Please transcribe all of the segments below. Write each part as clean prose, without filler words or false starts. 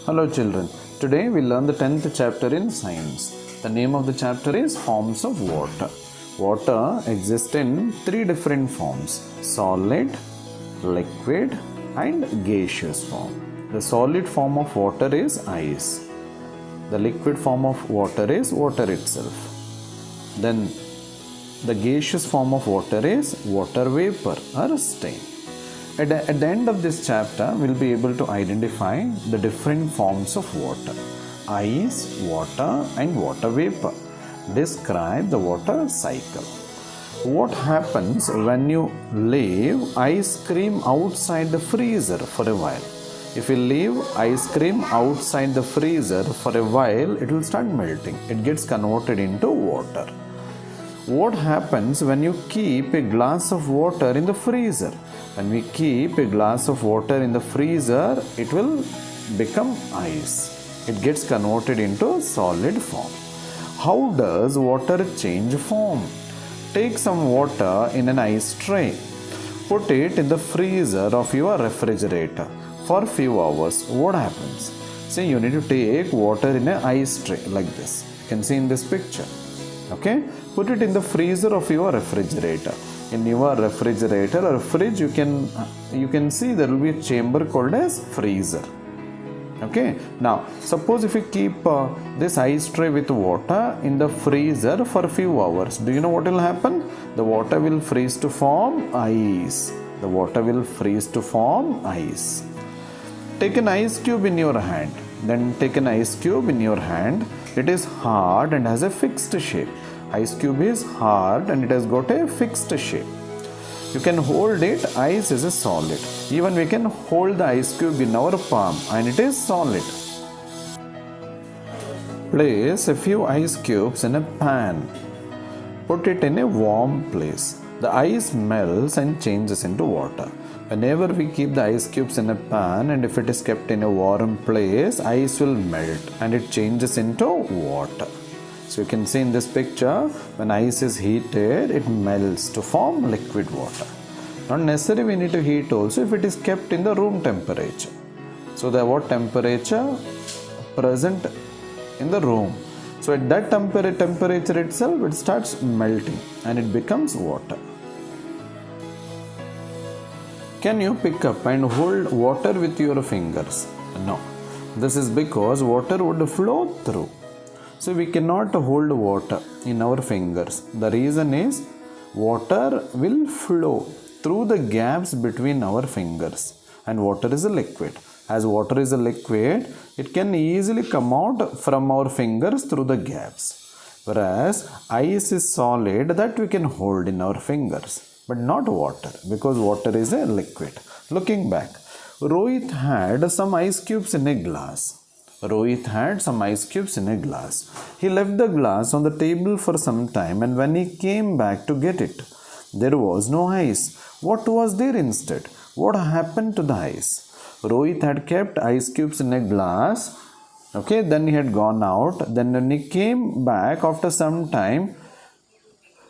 Hello children, today we learn the 10th chapter in science. The name of the chapter is Forms of Water. Water exists in three different forms: solid, liquid and gaseous form. The solid form of water is ice. The liquid form of water is water itself. Then the gaseous form of water is water vapor or steam. At the end of this chapter, we'll be able to identify the different forms of water: ice, water, and water vapor. Describe the water cycle. What happens when you leave ice cream outside the freezer for a while? If you leave ice cream outside the freezer for a while, it will start melting. It gets converted into water. What happens when you keep a glass of water in the freezer? When we keep a glass of water in the freezer, it will become ice. It gets converted into solid form. How does water change form? Take some water in an ice tray. Put it in the freezer of your refrigerator for a few hours. What happens? Say you need to take water in an ice tray like this. You can see in this picture. Okay, put it in the freezer of your refrigerator. In your refrigerator or fridge, you can see there will be a chamber called as freezer. Okay, now suppose if you keep this ice tray with water in the freezer for a few hours, do you know what will happen? The water will freeze to form ice. The water will freeze to form ice. Take an ice cube in your hand. Then take an ice cube in your hand. It is hard and has a fixed shape. Ice cube is hard and it has got a fixed shape. You can hold it. Ice is a solid. Even we can hold the ice cube in our palm and it is solid. Place a few ice cubes in a pan. Put it in a warm place. The ice melts and changes into water. Whenever we keep the ice cubes in a pan and if it is kept in a warm place, ice will melt and it changes into water. So you can see in this picture, when ice is heated, it melts to form liquid water. Not necessarily we need to heat also if it is kept in the room temperature. So the what temperature present in the room. So at that temperature itself, it starts melting and it becomes water. Can you pick up and hold water with your fingers? No. This is because water would flow through. So we cannot hold water in our fingers. The reason is water will flow through the gaps between our fingers. And water is a liquid. As water is a liquid, it can easily come out from our fingers through the gaps. Whereas ice is solid that we can hold in our fingers. But not water, because water is a liquid. Looking back, Rohit had some ice cubes in a glass. He left the glass on the table for some time, and when he came back to get it, there was no ice. What was there instead? What happened to the ice? Rohit had kept ice cubes in a glass. Okay, then he had gone out. Then when he came back after some time,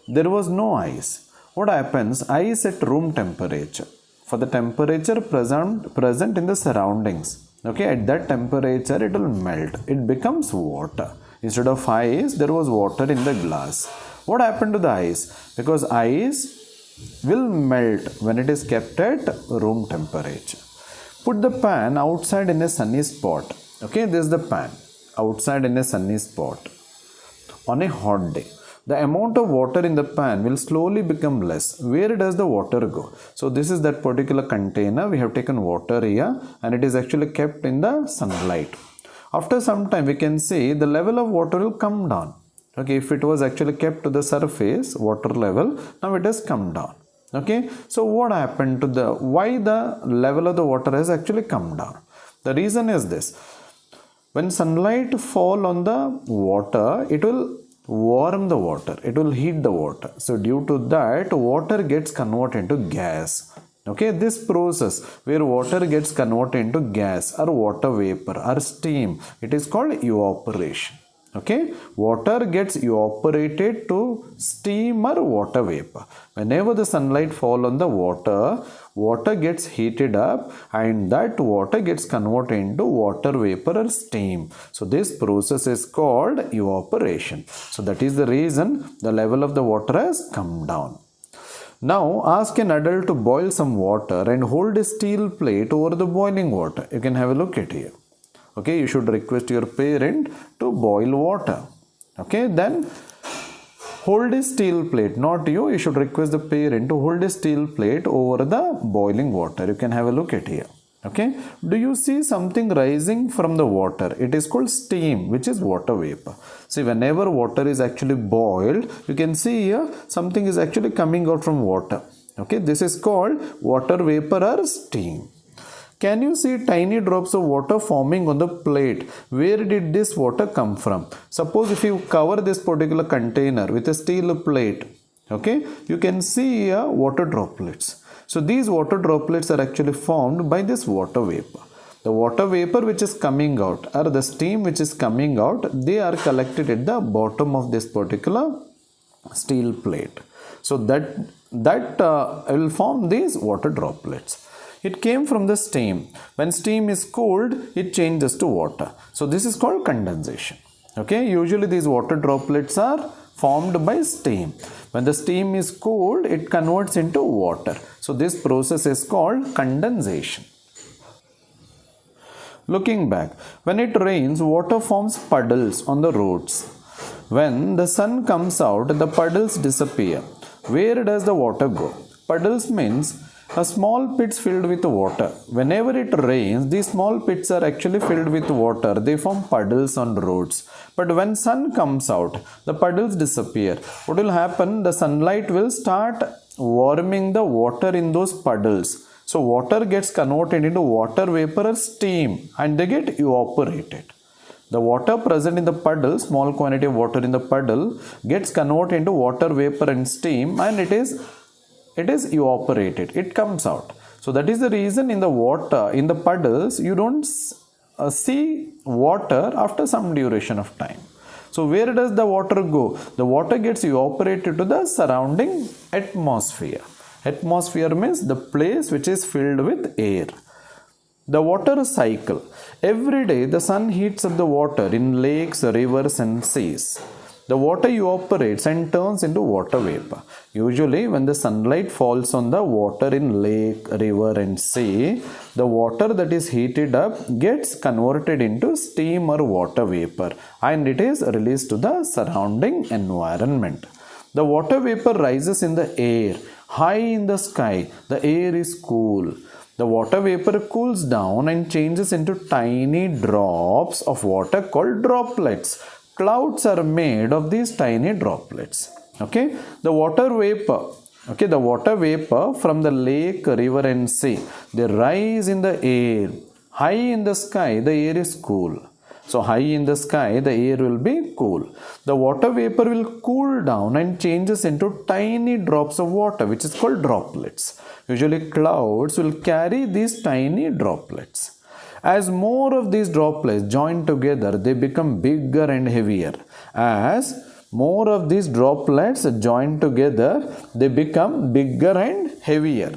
there was no ice. What happens? Ice at room temperature. For the temperature present in the surroundings. Okay, at that temperature it will melt. It becomes water. Instead of ice, there was water in the glass. What happened to the ice? Because ice will melt when it is kept at room temperature. Put the pan outside in a sunny spot. Okay, this is the pan. Outside in a sunny spot. On a hot day. The amount of water in the pan will slowly become less. Where does the water go? So this is that particular container. We have taken water here and it is actually kept in the sunlight. After some time we can see the level of water will come down. Okay, if it was actually kept to the surface, water level, now it has come down. Okay, so what happened to why the level of the water has actually come down? The reason is this. When sunlight fall on the water, it will warm the water, it will heat the water. So due to that, water gets converted into gas. Okay, this process where water gets converted into gas or water vapor or steam, it is called evaporation. Okay, water gets evaporated to steam or water vapor. Whenever the sunlight fall on the water, water gets heated up and that water gets converted into water vapor or steam. So this process is called evaporation. So that is the reason the level of the water has come down. Now ask an adult to boil some water and hold a steel plate over the boiling water. You can have a look at here. Okay, you should request your parent to boil water. Okay, then hold a steel plate, not you, you should request the parent to hold a steel plate over the boiling water. You can have a look at here. Okay, do you see something rising from the water? It is called steam, which is water vapor. See, whenever water is actually boiled, you can see here something is actually coming out from water. Okay, this is called water vapor or steam. Can you see tiny drops of water forming on the plate? Where did this water come from? Suppose if you cover this particular container with a steel plate, okay, you can see here water droplets. So these water droplets are actually formed by this water vapor. The water vapor which is coming out or the steam which is coming out, they are collected at the bottom of this particular steel plate. So that will form these water droplets. It came from the steam. When steam is cooled, it changes to water. So this is called condensation. Okay, usually these water droplets are formed by steam. When the steam is cooled, it converts into water. So this process is called condensation. Looking back, when it rains, water forms puddles on the roads. When the sun comes out, the puddles disappear. Where does the water go? Puddles means a small pits filled with water. Whenever it rains, these small pits are actually filled with water. They form puddles on roads. But when sun comes out, the puddles disappear. What will happen? The sunlight will start warming the water in those puddles. So water gets converted into water vapor or steam and they get evaporated. The water present in the puddle, small quantity of water in the puddle, gets converted into water vapor and steam and it is evaporated. It comes out. So that is the reason in the water, in the puddles, you don't see water after some duration of time. So where does the water go? The water gets evaporated to the surrounding atmosphere. Atmosphere means the place which is filled with air. The water cycle. Every day the sun heats up the water in lakes, rivers and seas. The water evaporates and turns into water vapor. Usually when the sunlight falls on the water in lake, river and sea, the water that is heated up gets converted into steam or water vapor and it is released to the surrounding environment. The water vapor rises in the air, high in the sky. The air is cool. The water vapor cools down and changes into tiny drops of water called droplets. Clouds are made of these tiny droplets. Okay, the water vapor from the lake, river and sea, they rise in the air. High in the sky, the air is cool. So high in the sky, the air will be cool. The water vapor will cool down and changes into tiny drops of water, which is called droplets. Usually clouds will carry these tiny droplets. As more of these droplets join together, they become bigger and heavier. As more of these droplets join together, they become bigger and heavier.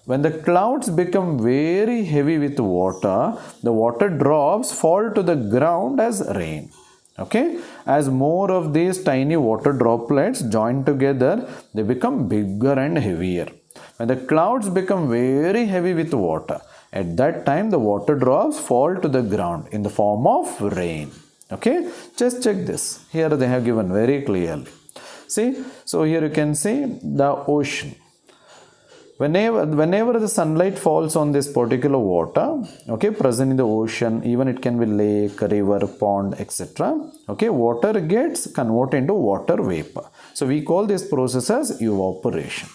When the clouds become very heavy with water, the water drops fall to the ground as rain. Okay? As more of these tiny water droplets join together, they become bigger and heavier. When the clouds become very heavy with water, at that time the water drops fall to the ground in the form of rain. Okay, just check this. Here they have given very clearly. See, so here you can see the ocean. Whenever the sunlight falls on this particular water, okay, present in the ocean, even it can be lake, river, pond, etc. Okay, water gets converted into water vapor. So we call this process as evaporation.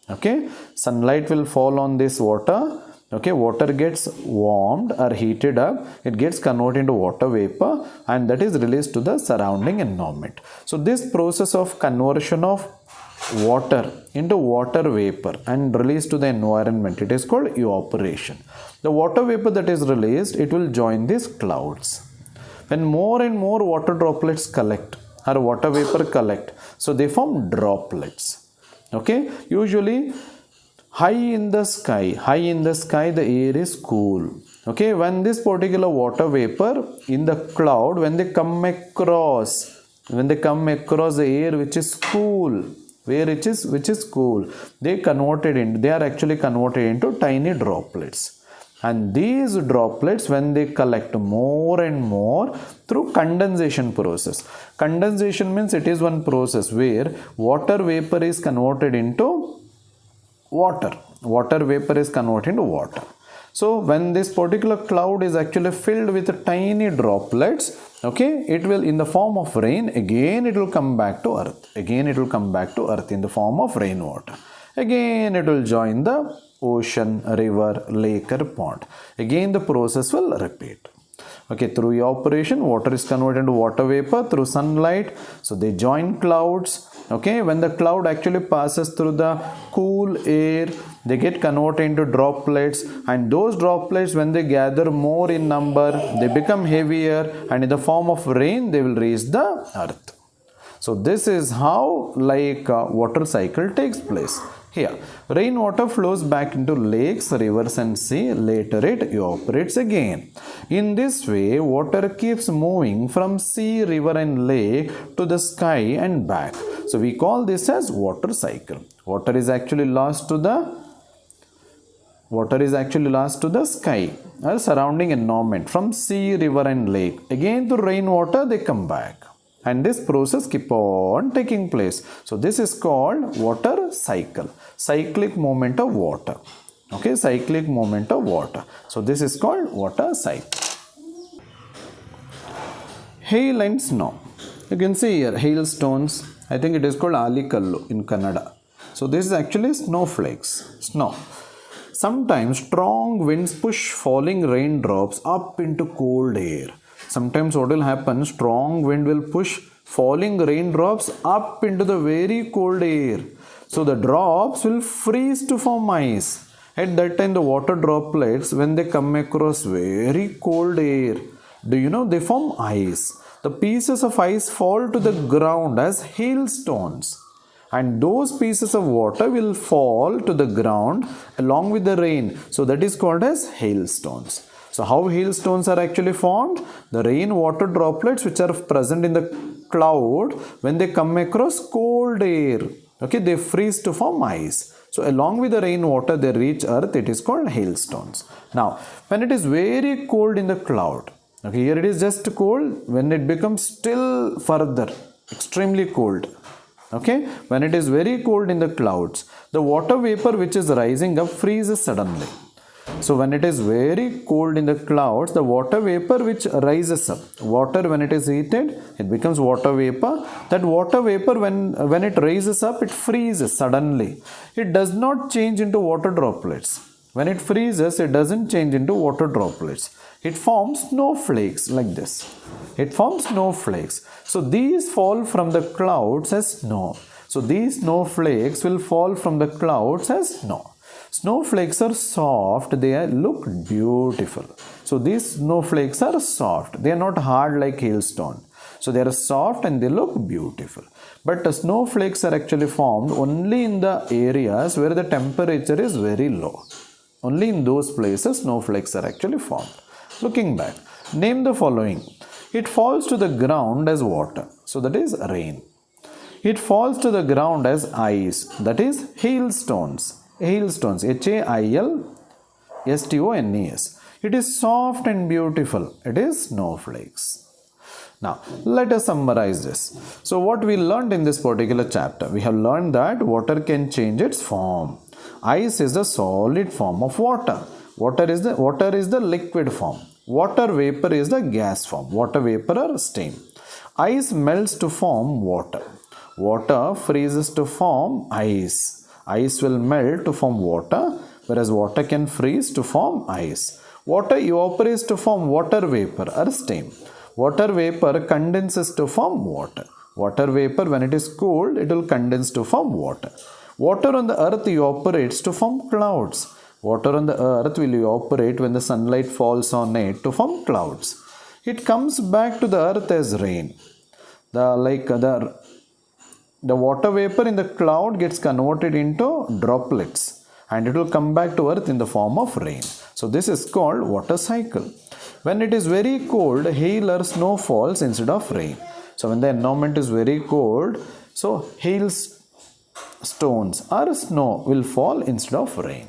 Okay, sunlight will fall on this water. Okay, water gets warmed or heated up, it gets converted into water vapor and that is released to the surrounding environment. So this process of conversion of water into water vapor and released to the environment, it is called evaporation. The water vapor that is released, it will join these clouds. When more and more water droplets collect or water vapor collect, so they form droplets. Okay, usually High in the sky, the air is cool. Okay, when this particular water vapor in the cloud, when they come across the air which is cool, which is cool, they are actually converted into tiny droplets. And these droplets, when they collect more and more through condensation process. Condensation means it is one process where water vapor is converted into water. Water vapor is converted into water. So when this particular cloud is actually filled with tiny droplets, okay, it will in the form of rain, again it will come back to earth. Again it will come back to earth in the form of rainwater. Again it will join the ocean, river, lake or pond. Again the process will repeat. Okay, through evaporation, water is converted into water vapor. Through sunlight, so they join clouds. Okay, when the cloud actually passes through the cool air, they get converted into droplets, and those droplets, when they gather more in number, they become heavier, and in the form of rain they will reach the earth. So this is how water cycle takes place. Here, rainwater flows back into lakes, rivers and sea. Later it evaporates again. In this way, water keeps moving from sea, river and lake to the sky and back. So we call this as water cycle. Water is actually lost to the sky or surrounding environment from sea, river and lake. Again to rainwater they come back. And this process keep on taking place. So this is called water cycle. Cyclic movement of water. Okay, cyclic movement of water. So this is called water cycle. Hail and snow. You can see here hailstones. I think it is called alikallu in Kannada. So this is actually snowflakes. Snow. Sometimes strong winds push falling raindrops up into cold air. Sometimes what will happen, strong wind will push falling raindrops up into the very cold air. So the drops will freeze to form ice. At that time the water droplets, when they come across very cold air, do you know, they form ice. The pieces of ice fall to the ground as hailstones. And those pieces of water will fall to the ground along with the rain. So that is called as hailstones. So how hailstones are actually formed? The rainwater droplets which are present in the cloud, when they come across cold air, okay, they freeze to form ice. So along with the rainwater they reach earth. It is called hailstones. Now when it is very cold in the cloud, okay, here it is just cold. When it becomes still further, extremely cold, okay, when it is very cold in the clouds, the water vapor which is rising up freezes suddenly. So when it is very cold in the clouds, the water vapor which rises up, water when it is heated, it becomes water vapor. That water vapor when it rises up, it freezes suddenly. It does not change into water droplets. When it freezes, it doesn't change into water droplets. It forms snowflakes like this. It forms snowflakes. So these fall from the clouds as snow. So these snowflakes will fall from the clouds as snow. Snowflakes are soft, they look beautiful. So these snowflakes are soft, they are not hard like hailstone. So they are soft and they look beautiful. But the snowflakes are actually formed only in the areas where the temperature is very low. Only in those places snowflakes are actually formed. Looking back, name the following. It falls to the ground as water, so that is rain. It falls to the ground as ice, that is hailstones. Hailstones, Hailstones. It is soft and beautiful. It is snowflakes. Now, let us summarize this. So, what we learned in this particular chapter? We have learned that water can change its form. Ice is the solid form of water. Water is the liquid form. Water vapor is the gas form. Water vapor or steam. Ice melts to form water. Water freezes to form ice. Ice will melt to form water, whereas water can freeze to form ice. Water evaporates to form water vapor or steam. Water vapor condenses to form water. Water vapor, when it is cooled, it will condense to form water. Water on the earth evaporates to form clouds. Water on the earth will evaporate when the sunlight falls on it to form clouds. It comes back to the earth as rain. The water vapor in the cloud gets converted into droplets, and it will come back to earth in the form of rain. So this is called water cycle. When it is very cold, hail or snow falls instead of rain. So when the environment is very cold, so hailstones or snow will fall instead of rain.